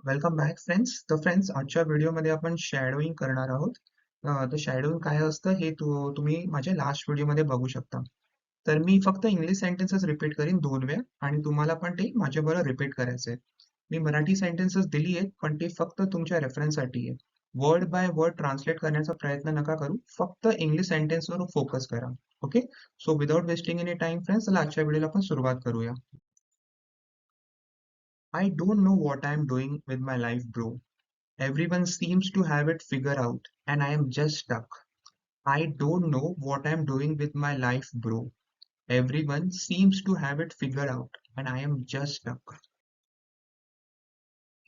Welcome back friends. तर friends, आजच्या व्हिडिओमध्ये आपण शॅडोइंग करणार आहोत. तर शॅडोइंग काय असतं हे तुम्ही माझ्या लास्ट व्हिडिओमध्ये बघू शकता. तर मी फक्त इंग्लिश सेंटेन्सेस रिपीट करीन 2 वेळा आणि तुम्हाला पण ते माझ्याबरोबर रिपीट करायचे आहेत. मी मराठी सेंटेन्सेस दिली आहेत, पण ते फक्त तुमच्या रेफरन्ससाठी आहे. वर्ड बाय वर्ड ट्रान्सलेट करण्याचा प्रयत्न नका करू. फक्त इंग्लिश सेंटेन्सवर फोकस करा. Okay. So without wasting any time friends, चला आजच्या व्हिडिओला आपण सुरुवात करूया. I don't know what I'm doing with my life, bro. Everyone seems to have it figured out, and I am just stuck. I don't know what I'm doing with my life, bro. Everyone seems to have it figured out, and I am just stuck.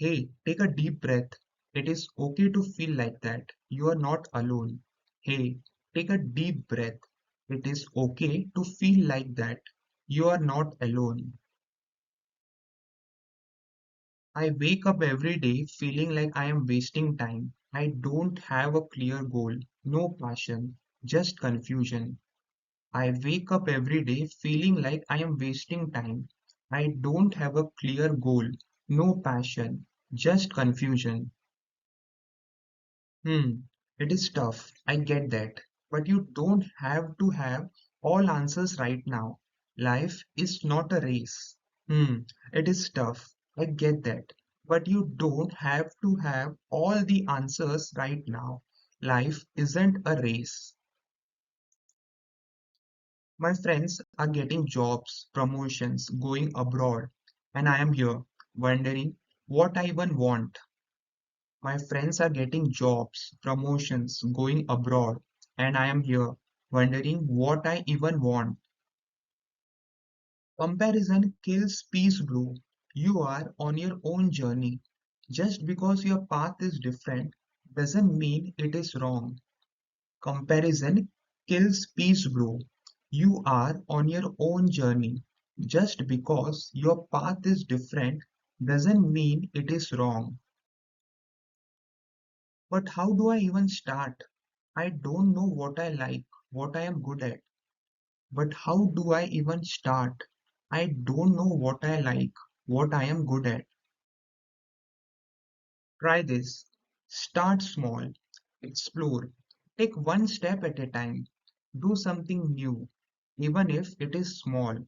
Hey, take a deep breath. It is okay to feel like that. You are not alone. Hey, take a deep breath. It is okay to feel like that. You are not alone. I wake up every day feeling like I am wasting time. I don't have a clear goal, no passion, just confusion. I wake up every day feeling like I am wasting time. I don't have a clear goal, no passion, just confusion. Hmm, it is tough. I get that. But you don't have to have all answers right now. Life is not a race. Hmm, it is tough. I get that. But you don't have to have all the answers right now. Life isn't a race. My friends are getting jobs, promotions, going abroad, and I am here wondering what I even want. My friends are getting jobs, promotions, going abroad, and I am here wondering what I even want. Comparison kills peace, bro. You are on your own journey. Just because your path is different doesn't mean it is wrong. Comparison kills peace, bro. You are on your own journey. Just because your path is different doesn't mean it is wrong. But how do I even start? I don't know what I like, what I am good at. But how do I even start? I don't know what I like, what I am good at. Try this. Start small. Explore. Take one step at a time. Do something new, even if it is small.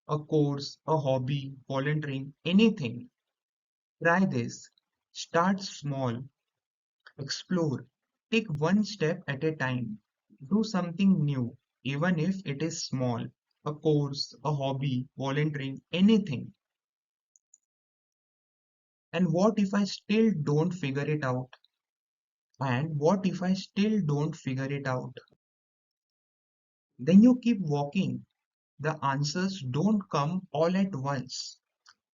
A course, a hobby, volunteering, anything. Try this. Start small. Explore. Take one step at a time. Do something new, even if it is small. A course, a hobby, volunteering, anything. And what if I still don't figure it out? And what if I still don't figure it out? Then you keep walking. The answers don't come all at once.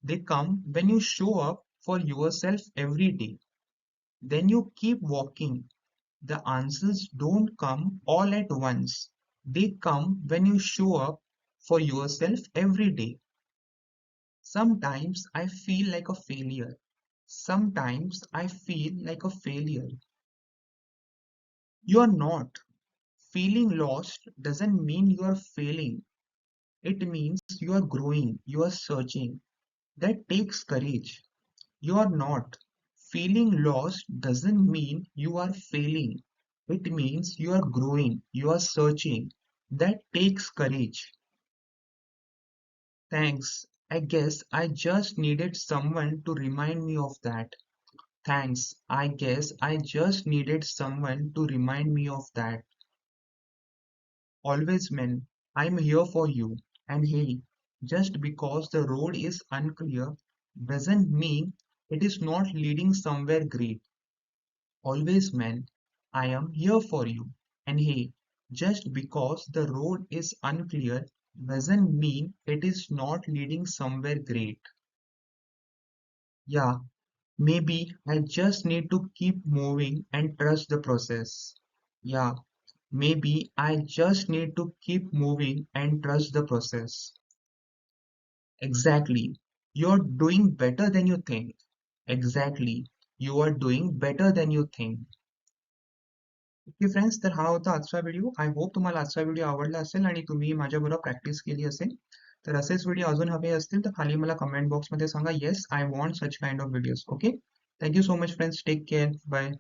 They come when you show up for yourself every day. Then you keep walking. The answers don't come all at once. They come when you show up for yourself every day. Sometimes I feel like a failure. Sometimes I feel like a failure. You are not. Feeling lost doesn't mean you are failing. It means you are growing, you are searching. That takes courage. You are not. Feeling lost doesn't mean you are failing. It means you are growing, you are searching. That takes courage. Thanks. I guess I just needed someone to remind me of that. Thanks. I guess I just needed someone to remind me of that. Always, man, I'm here for you. And hey, just because the road is unclear doesn't mean it is not leading somewhere great. Always, man, I am here for you. And hey, just because the road is unclear doesn't mean it is not leading somewhere great. Yeah, maybe I just need to keep moving and trust the process. Yeah, maybe I just need to keep moving and trust the process. Exactly. You're doing better than you think. Exactly. You are doing better than you think. Okay friends, तर हा होता आजचा video. I hope तुम्हाला आजचा video आवडला असेल आणि तुम्ही माझ्याबरोबर प्रॅक्टिस केली असेल. तर असेच व्हिडिओ अजून हवे असतील तर खाली मला कमेंट बॉक्समध्ये सांगा, yes I want such kind of videos. Okay. Thank you so much, friends. Take care. Bye.